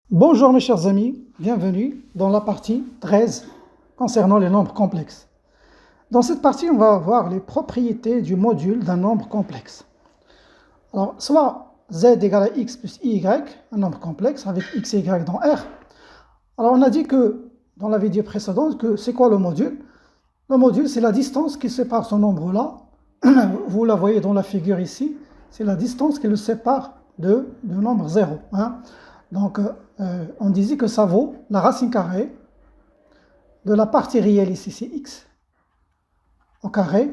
Bonjour mes chers amis, bienvenue dans la partie 13 concernant les nombres complexes. Dans cette partie, on va voir les propriétés du module d'un nombre complexe. Alors, soit z égale à x plus y, un nombre complexe avec x et y dans R. Alors, on a dit que dans la vidéo précédente, que c'est quoi le module? Le module, c'est la distance qui sépare ce nombre-là. Vous la voyez dans la figure ici, c'est la distance qui le sépare du nombre 0. Donc, on disait que ça vaut la racine carrée de la partie réelle ici, c'est x au carré,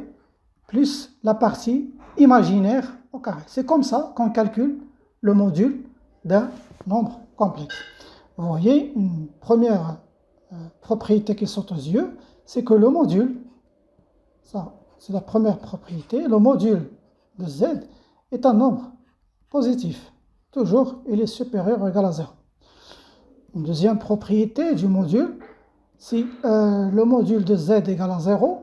plus la partie imaginaire au carré. C'est comme ça qu'on calcule le module d'un nombre complexe. Vous voyez, une première propriété qui saute aux yeux, c'est que le module, ça c'est la première propriété, le module de z est un nombre positif. Toujours, il est supérieur ou égal à 0. Une deuxième propriété du module, si le module de z égale à 0,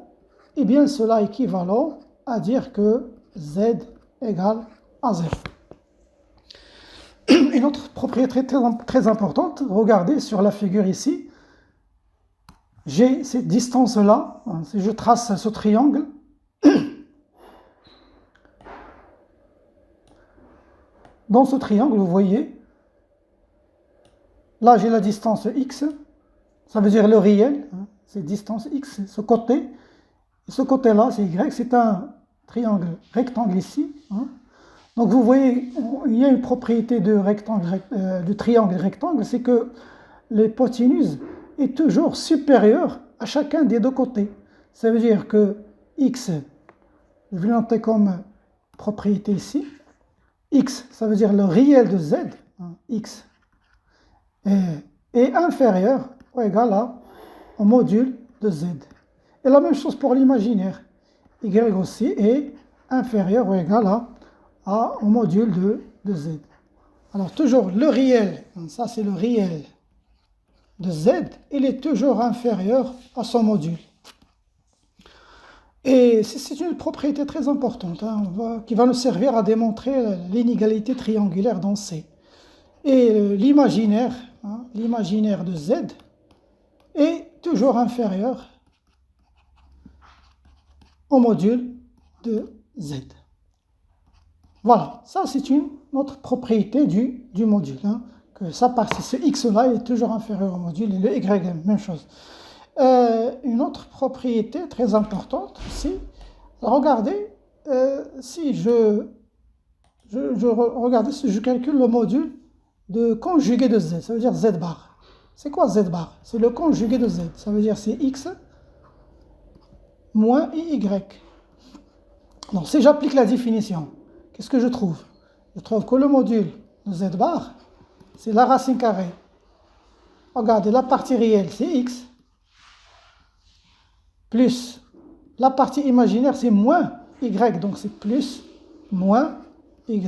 eh bien cela est équivalent à dire que z égale à 0. Une autre propriété très importante, regardez sur la figure ici, j'ai cette distance-là, si je trace ce triangle, dans ce triangle, vous voyez, là j'ai la distance x, ça veut dire le réel, c'est distance x, ce côté, et ce côté-là c'est y, c'est un triangle rectangle ici. Donc vous voyez, il y a une propriété du triangle rectangle, c'est que l'hypoténuse est toujours supérieure à chacun des deux côtés. Ça veut dire que x, je vais noter comme propriété ici, x, ça veut dire le réel de z, x, est inférieur ou égal au module de z. Et la même chose pour l'imaginaire, y aussi est inférieur ou égal au module de z. Alors toujours le réel, ça c'est le réel de z, il est toujours inférieur à son module. Et c'est une propriété très importante qui va nous servir à démontrer l'inégalité triangulaire dans C. Et l'imaginaire de Z est toujours inférieur au module de Z. Voilà, ça c'est une autre propriété du module. Que sa partie, ce x-là est toujours inférieur au module et le y, même chose. Une autre propriété très importante ici, regardez, si je calcule le module de conjugué de z, ça veut dire z bar. C'est quoi z bar? C'est le conjugué de z, ça veut dire c'est x moins y. Donc si j'applique la définition, qu'est-ce que je trouve? Je trouve que le module de z bar, c'est la racine carrée. Regardez, la partie réelle, c'est x, plus la partie imaginaire, c'est moins y, donc c'est plus moins y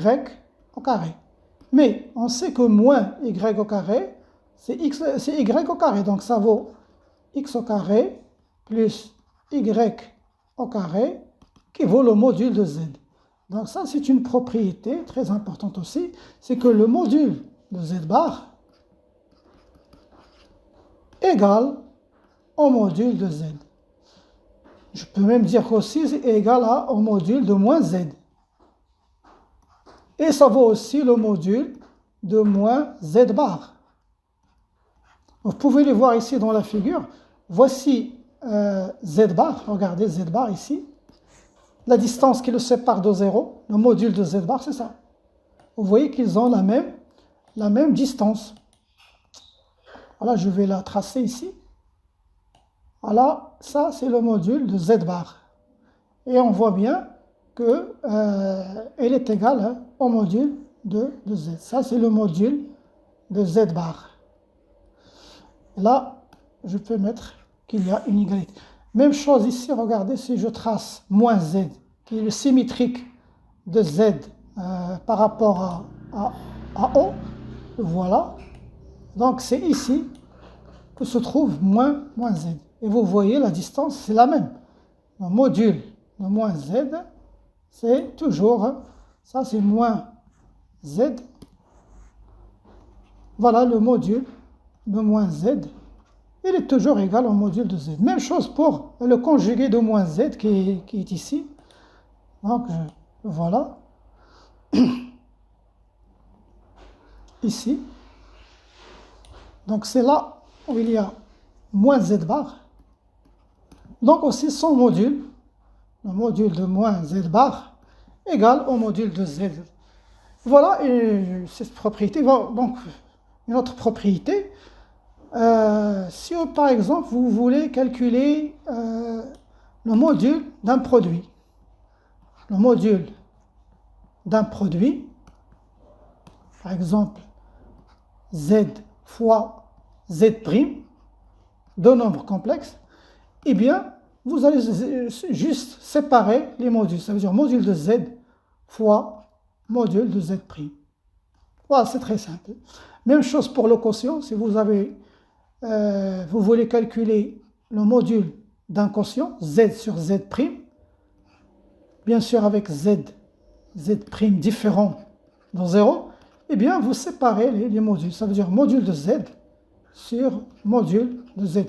au carré. Mais on sait que moins y au carré, c'est y au carré, donc ça vaut x au carré plus y au carré, qui vaut le module de z. Donc ça, c'est une propriété très importante aussi, c'est que le module de z bar égale au module de z. Je peux même dire qu'aussi c'est égal au module de moins z. Et ça vaut aussi le module de moins z bar. Vous pouvez le voir ici dans la figure. Voici z bar, regardez z bar ici. La distance qui le sépare de 0, le module de z bar, c'est ça. Vous voyez qu'ils ont la même distance. Voilà, je vais la tracer ici. Voilà, ça c'est le module de z bar. Et on voit bien qu'elle est égale au module de z. Ça c'est le module de z bar. Et là, je peux mettre qu'il y a une égalité. Même chose ici, regardez, si je trace moins z, qui est le symétrique de z par rapport à O, voilà. Donc c'est ici que se trouve moins z. Et vous voyez, la distance, c'est la même. Le module de moins z, c'est toujours, ça c'est moins z Voilà le module de moins z. Il est toujours égal au module de z. Même chose pour le conjugué de moins z qui est ici. Donc, voilà. Ici. Donc, c'est là où il y a moins z bar. Donc, aussi son module, le module de moins z bar, égal au module de z. Voilà, et cette propriété. Donc, une autre propriété. Si par exemple vous voulez calculer le module d'un produit, par exemple z fois z', deux nombres complexes, eh bien vous allez juste séparer les modules, ça veut dire module de z fois module de z'. Voilà, c'est très simple. Même chose pour le quotient, si vous voulez calculer le module d'un quotient, z sur z', bien sûr avec z' différent de 0, eh bien vous séparez les modules, ça veut dire module de z sur module de z'.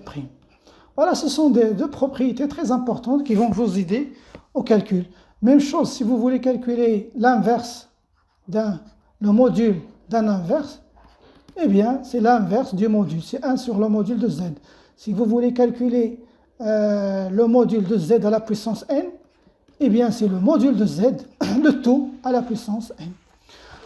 Voilà, ce sont deux propriétés très importantes qui vont vous aider au calcul. Même chose, si vous voulez calculer l'inverse le module d'un inverse, eh bien, c'est l'inverse du module, c'est 1 sur le module de z. Si vous voulez calculer le module de z à la puissance n, eh bien, c'est le module de z, le tout à la puissance n.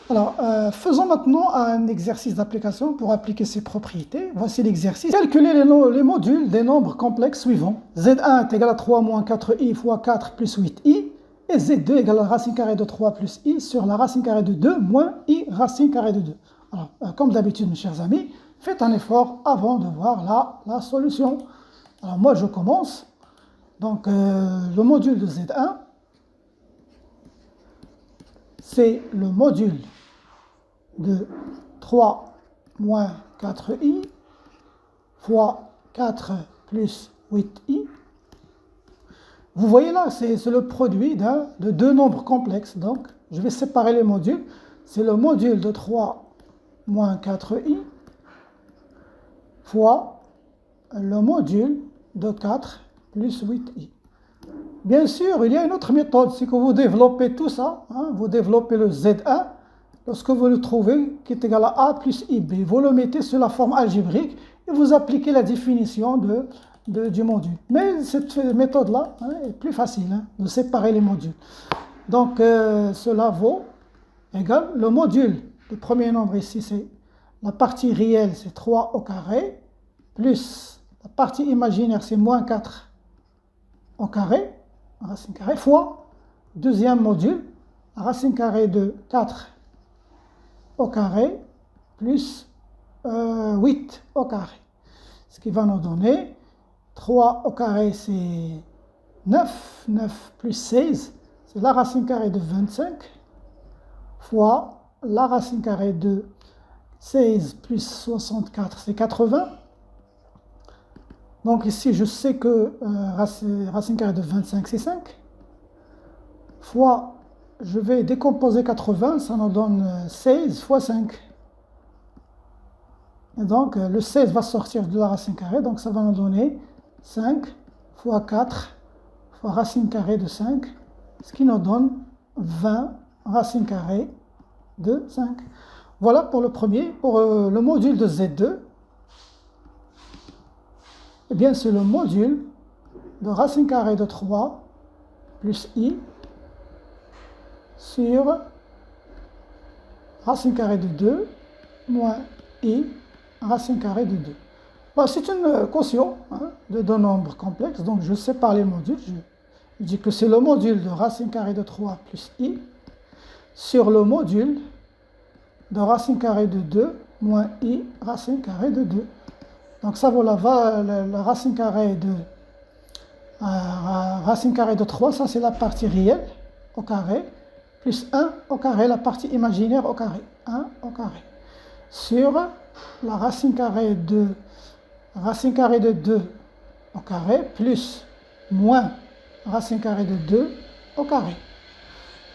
Alors, faisons maintenant un exercice d'application pour appliquer ces propriétés. Voici l'exercice. Calculer les modules des nombres complexes suivants. Z1 est égal à 3 moins 4i fois 4 plus 8i, et Z2 est égal à la racine carrée de 3 plus i sur la racine carrée de 2 moins i racine carrée de 2. Alors, comme d'habitude, mes chers amis, faites un effort avant de voir la solution. Alors, moi, je commence. Donc, le module de Z1, c'est le module de 3 moins 4i fois 4 plus 8i. Vous voyez là, c'est le produit de deux nombres complexes. Donc, je vais séparer les modules. C'est le module de 3 moins 4i fois le module de 4 plus 8i. Bien sûr, il y a une autre méthode, c'est que vous développez tout ça, vous développez le Z1, lorsque vous le trouvez, qui est égal à A plus IB, vous le mettez sur la forme algébrique et vous appliquez la définition du module. Mais cette méthode-là est plus facile de séparer les modules. Donc, cela vaut égal, le module, le premier nombre ici, c'est la partie réelle, c'est 3 au carré, plus la partie imaginaire, c'est moins 4 au carré, racine carrée, fois deuxième module, la racine carrée de 4 au carré, plus 8 au carré. Ce qui va nous donner 3 au carré, c'est 9, 9 plus 16, c'est la racine carrée de 25, fois la racine carrée de 16 plus 64, c'est 80. Donc ici, je sais que racine carrée de 25, c'est 5. Fois, je vais décomposer 80, ça nous donne 16 fois 5. Et donc, le 16 va sortir de la racine carrée, donc ça va nous donner 5 fois 4 fois racine carrée de 5, ce qui nous donne 20 racine carrée de 5. Voilà pour le premier. Pour le module de Z2, eh bien, c'est le module de racine carrée de 3 plus i sur racine carrée de 2 moins i racine carrée de 2. Bon, c'est une quotient de deux nombres complexes, donc je sépare les modules. Je dis que c'est le module de racine carrée de 3 plus i sur le module de racine carrée de 2 moins i racine carrée de 2. Donc ça vaut la racine carrée de 3, ça c'est la partie réelle au carré, plus 1 au carré, la partie imaginaire au carré, 1 au carré, sur la racine carrée de 2 au carré, plus moins racine carrée de 2 au carré.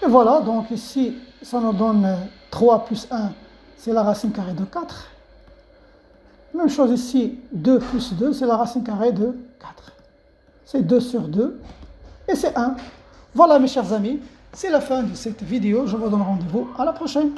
Et voilà, donc ici, ça nous donne 3 plus 1, c'est la racine carrée de 4. Même chose ici, 2 plus 2, c'est la racine carrée de 4. C'est 2 sur 2 et c'est 1. Voilà mes chers amis, c'est la fin de cette vidéo. Je vous donne rendez-vous à la prochaine.